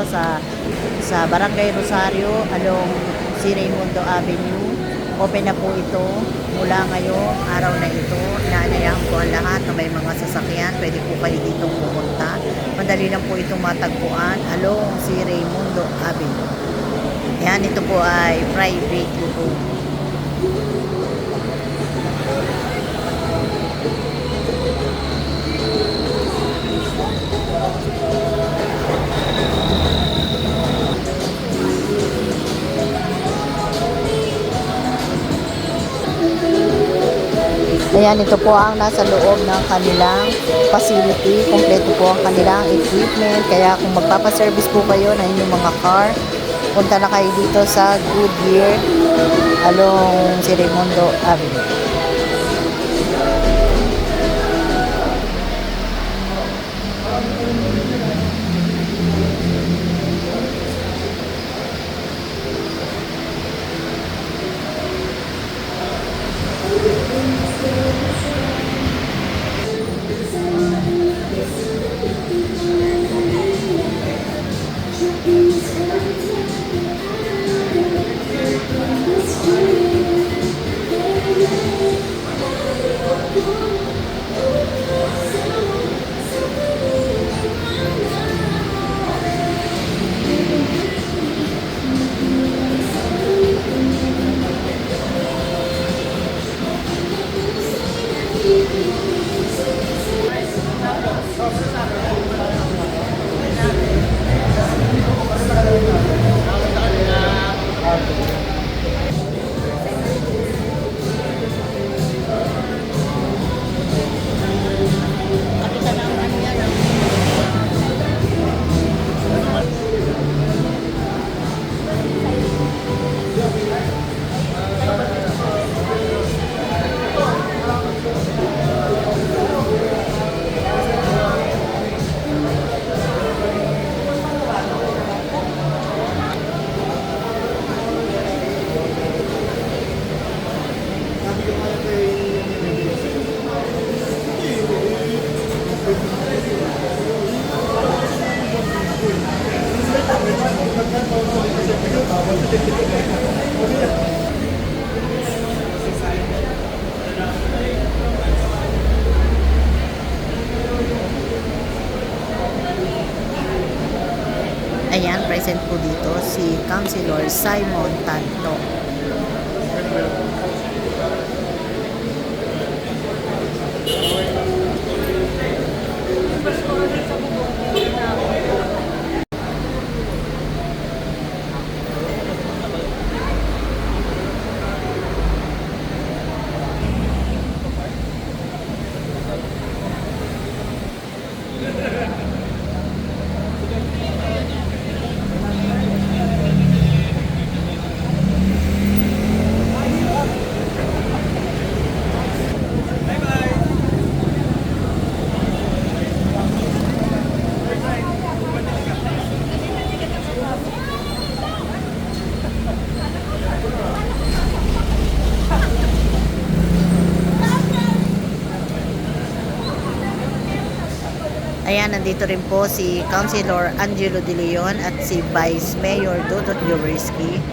sa Barangay Rosario along C. Raimundo Avenue. Open na po ito mula ngayong araw na ito. Inaanayaan po ang lahat na may mga sasakyan. Pwede po kayo ditong pumunta. Madali lang po itong matagpuan along C. Raimundo Avenue. Yan, ito po ay private road. Ayan, ito po ang nasa loob ng kanilang facility. Kompleto po ang kanilang equipment. Kaya kung magpapaservice po kayo ng inyong mga car, punta na kayo dito sa Goodyear along C. Raimundo Avenue. Ayan, present po dito si Councilor Simon Tanto. Ayan, nandito rin po si Councilor Angelo De Leon at si Vice Mayor Dodot Joversky.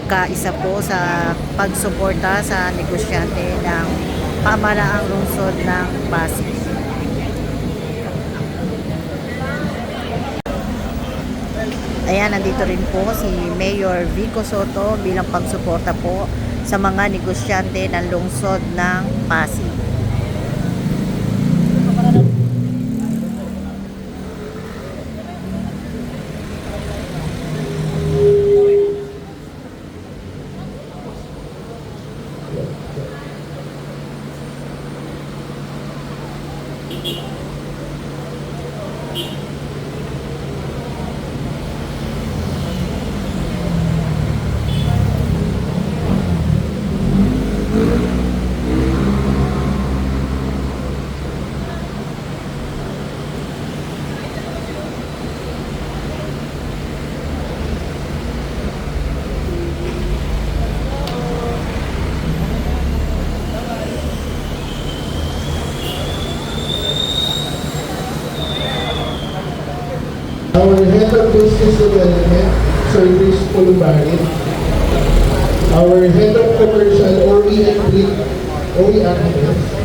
Kaisa po sa pagsuporta sa negosyante ng pamahalaang lungsod ng Pasig. Ayan, nandito rin po si Mayor Vico Soto bilang pagsuporta po sa mga negosyante ng lungsod ng Pasig. Business Development, Sir Chris Pulubarit. Our Head of Commercial, OE Architects.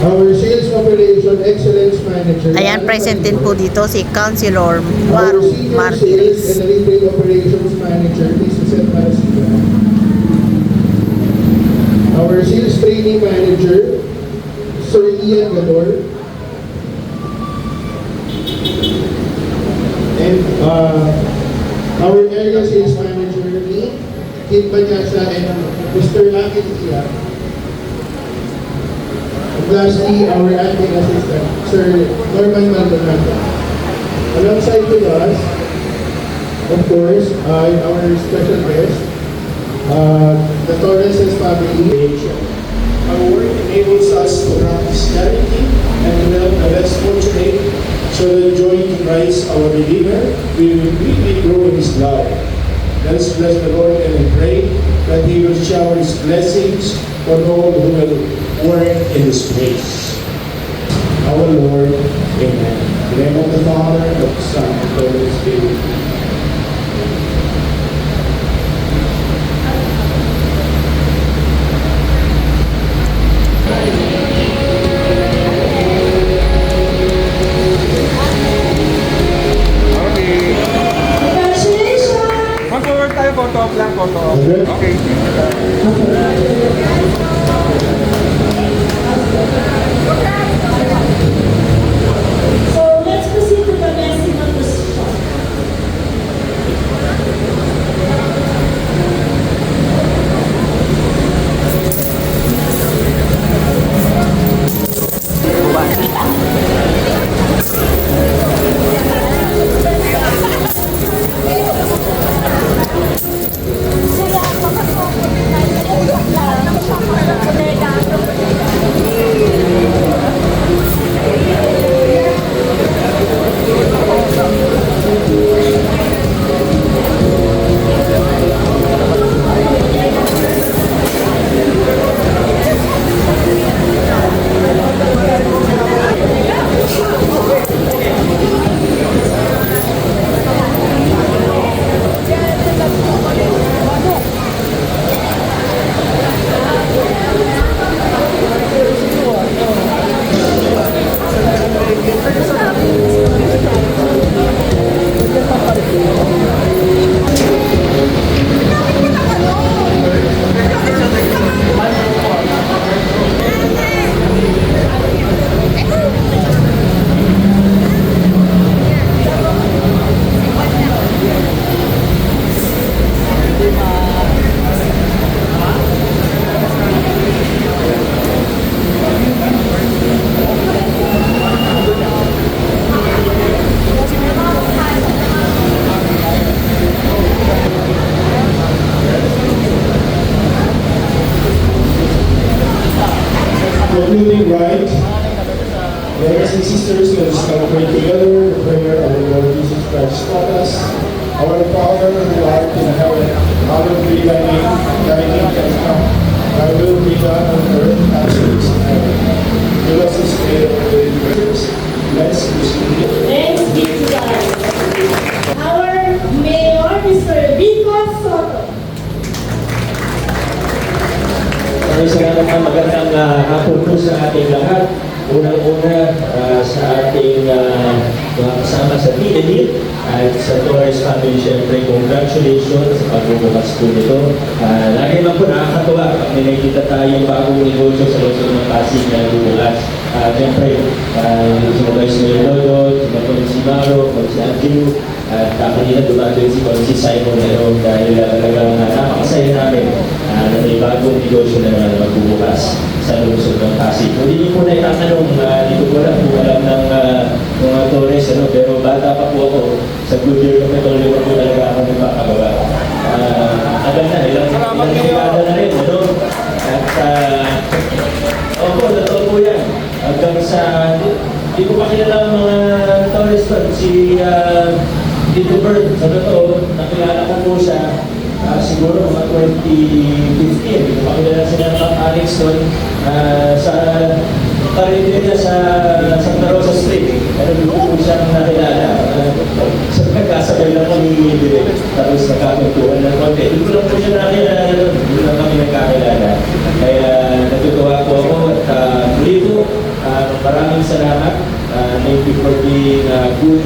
Our Sales Operation Excellence Manager. Ayan, present din po dito si Councilor Our Maru Senior Sales Martinez. and Retail Operations Manager, Ms. Suzette Marasiga. Our Sales Training Manager, Sir Ian Gador. And our Area Sales Manager, Kit Banyasa and Mr. Lakit Iya. And lastly, our Admin Assistant, Sir Norman Maldonado. Alongside with us, of course, our special guest, the Torres' family. Our work enables us to practice charity and to help the less fortunate, so that joining Christ our Redeemer, we will quickly grow in His love. Let us bless the Lord and pray that He will shower His blessings on all who will work in His place. Our Lord, Amen. In the name of the Father, of the Son, and of the Holy Spirit. Mag-forward tayo, photo op lang, photo op. Okay. So let's proceed to the blessing of the shop. Concluding right, brothers and sisters, let us now pray together the prayer of our Lord Jesus Christ taught us. Our Father who art in heaven, hallowed be thy name. Thy kingdom come. Thy will be done on earth as it is in heaven. Give us this day our daily bread. Bless this day. Thanks be to God. Our Mayor, Mr. Vico Soto. Maraming salamat na magandang hapon po sa ating lahat. Unang-una sa ating mga kasama sa PNL at sa Torres family, syempre congratulations sa pagbubukas po nito. Lagi naman po nakakatawa pag may nakikita tayong bagong negosyo sa lungsod ng Pasig na bubukas. Syempre, sumabay si Lodot, sumabay si Maro, si Andrew, at kanina dumating si Simon dahil talagang napakasaya namin na may bagong negosyo na magbubukas sa lungsod ng Pasig. Hindi niyo po na itatanong, dito ko lang po alam ng mga Torres, pero bata pa po ako, sa Goodyear kami, tuloy po talaga ako nagpapababa. Agad na, ilang dekada na rin, At, opo, totoo po yan. Hanggang sa, di ko pa kilala ang mga Torres pa, si Tito Bert, sa totoo, nakilala ko po siya siguro mga 2015. Hindi ko pa kilala sila ng Alex doon. Sa Karito niya sa Santa Rosa Street. Pero dito po siyang nakilala. Sa nagkasabay lang kami direct. Tapos nagkakuntuhan ng konti. Dito lang po siya nakilala. Dito lang kami nagkakilala. Kaya natutuwa po ako at muli po, maraming salamat. Thank you for being a good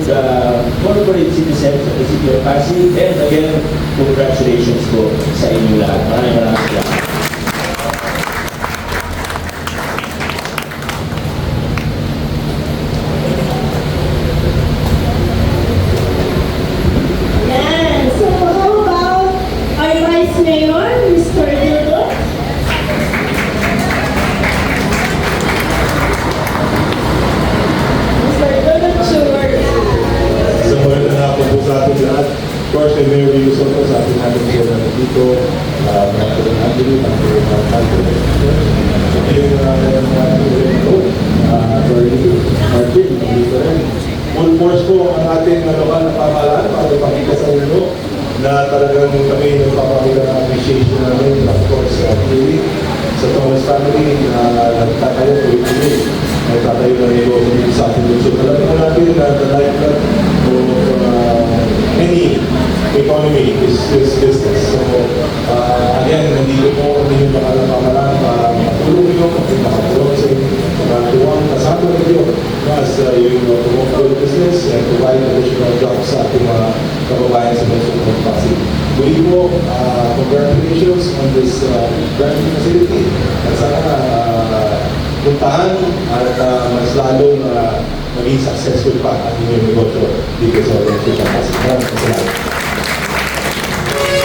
corporate citizen of the City of Pasig. And again, congratulations po sa inyo lahat. Maraming salamat. Yan. So, how about our Vice Mayor, Mr. Dudo? Mr. Dudo, sure. Sa mga nanapon po sa ating lahat, of course, kay Mayor Rio Soto, sa ating natin po na dito, mga President Anthony, mga President Anthony, yung Attorney Martin, dito rin. Full force po ang ating lokal na pamahalaan para ipakita sa inyo na talagang kami nagpapakita ng appreciation namin, of course, clearly, sa Thomas family na nagtatayo po ito. Nagtatayo na negosyo dito sa ating lungsod. Alam mo natin na the lifeblood of any economy is business. So, again, nandito po kami yung lokal na pamahalaan para matulong nyo, makatulong sa inyo, makatuwang kasama na kayo as yung promote business and provide additional jobs sa ating mga kababayan sa lungsod ng Pasig. Muli po, congratulations on this branding facility. At sana puntahan at mas lalong maging successful pa ang inyong negosyo dito sa lungsod ng Pasig. Maraming salamat.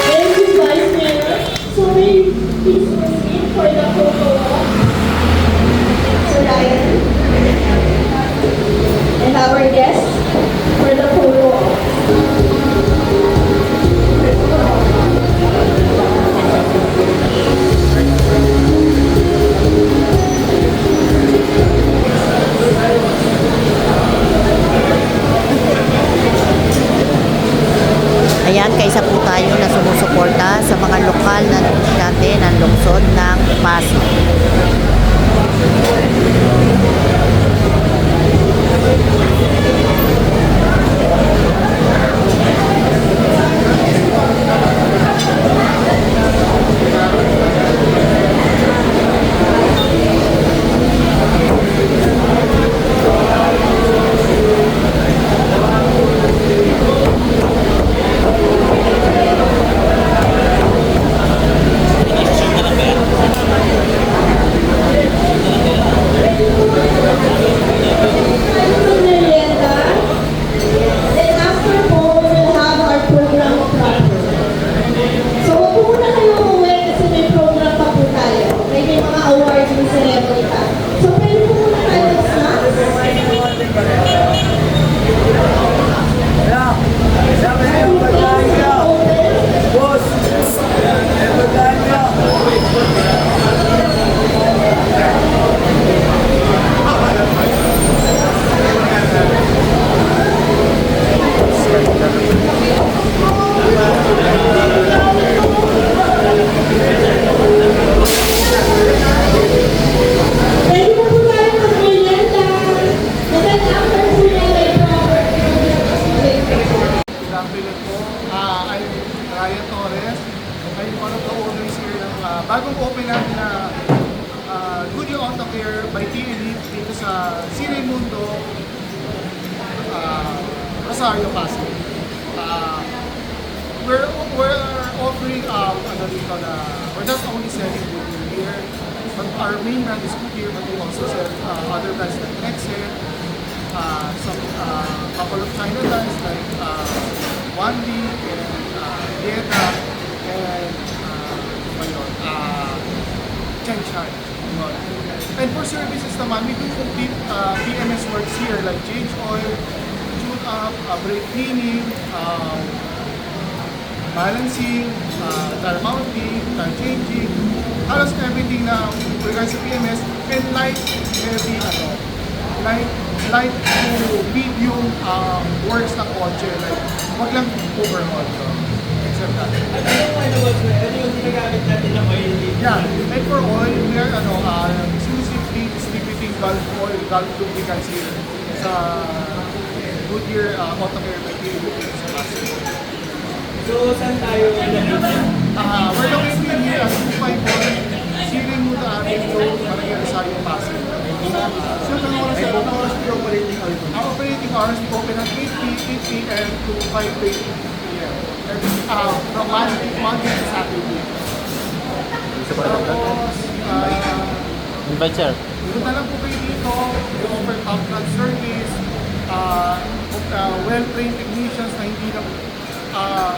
Thank you, Vice Mayor. So, may you please proceed for the photo op. Sir Ryan. And our guests for the photo op. Ayan, kaysa po tayo na sumusuporta sa mga lokal na natin ng lungsod ng Pasig. bagong open natin na Good Year Auto Care by T-Elite dito sa Si Raimundo, Rosario, Pasig. We're offering we're not only selling Good Year, but our main brand is Good Year, but we also sell other brands like Nexet, some couple of China brands like Wanli and Dieta and Chanchan. And for services naman, we do complete PMS works here like change oil, tune up, brake cleaning, balancing, tire mounting, tire changing, halos everything na regards sa PMS, and light to medium works ng kotse, like wag lang overhaul. Except that. Yeah, and for oil, we are exclusively distributing Gulf lubricants here sa Goodyear Autocare Material sa Pasig. So, saan tayo We're located here at 251 Siri Muda Avenue, Barangay Rosario, Pasig. So, anong oras po yung operating hours? Our operating hours open at 8 p.m. to 5 p.m. From Monday to Saturday. Tapos, Invite sir. punta lang po kayo dito. We offer top-notch service, well-trained technicians na hindi lang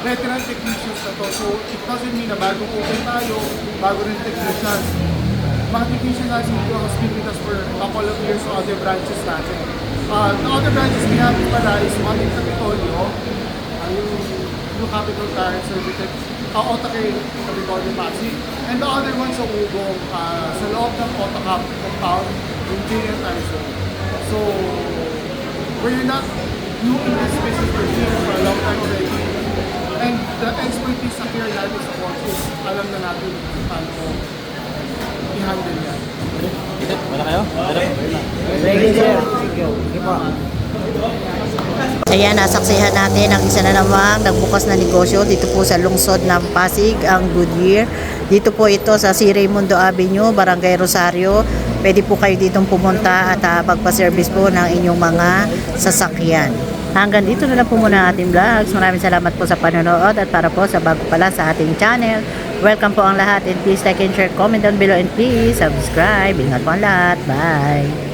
veteran technicians na to. So, it doesn't mean na bagong open tayo, bago rin technicians. Mga technicians natin dito has been with us for a couple of years sa other branches natin. The other branches we have pala is one in Capitolio, yung Blue Capital Car Services, Autocare Capitolio Pasig, and the other one sa Ugong, sa loob ng Autocap compound, yung Junior Tyson. So, we're not new in this business, we're here for a long time already. And the expertise sa care natin sa courses, alam na natin kung paano i-handle yan. Wala kayo? Thank you, sir. Ayan, nasaksihan natin ang isa na namang nagbukas na negosyo dito po sa lungsod ng Pasig, ang Goodyear. Dito po ito sa C. Raimundo Avenue, Barangay Rosario. Pwede po kayo ditong pumunta at magpa-service po ng inyong mga sasakyan. Hanggang dito na lang po muna ang ating vlogs. Maraming salamat po sa panonood at para po sa bago pala sa ating channel. Welcome po ang lahat and please like and share, comment down below and please subscribe. Ingat po ang lahat. Bye!